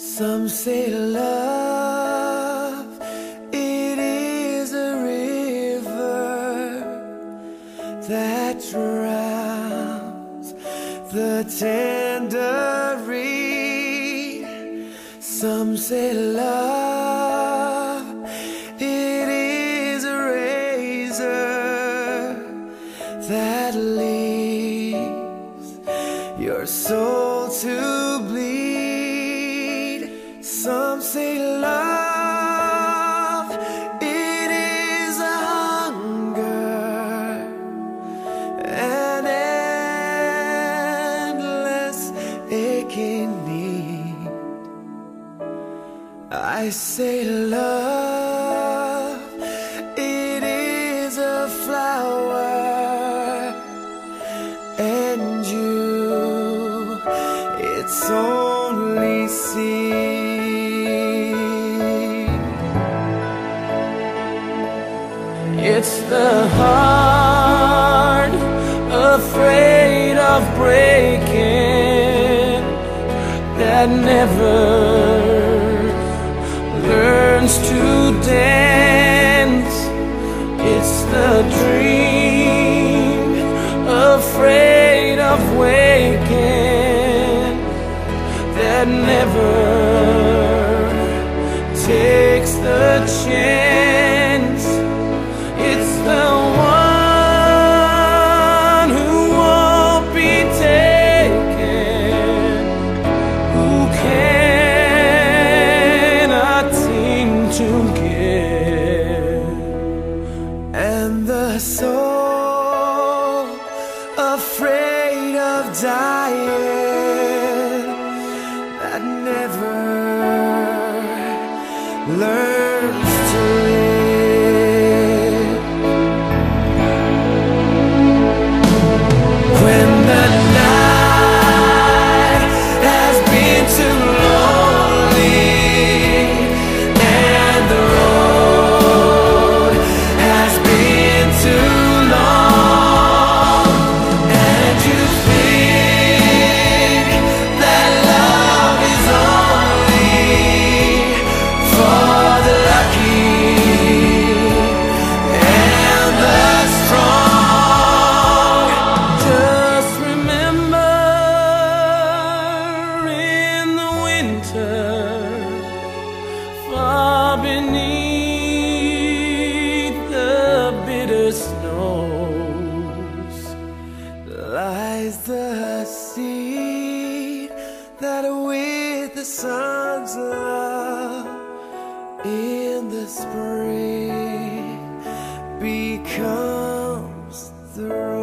Some say love, it is a river that drowns the tender reed. Some say love, it is a razor that leaves your soul to bleed. Some say love, it is a hunger, an endless aching need. I say love, it is a flower, and you, it's only seed. It's the heart afraid of breaking that never learns to dance. It's the dream afraid of waking that never takes the chance. It's the one who won't be taken, who cannot seem to give. And the soul afraid of dying that never learns to live. When the night has been too lonely and the road has been too long, and you think that love is only for the lucky and the strong, just remember, in the winter, far beneath the bitter snows, lies the seed that with the sun's love in the spring becomes the rose.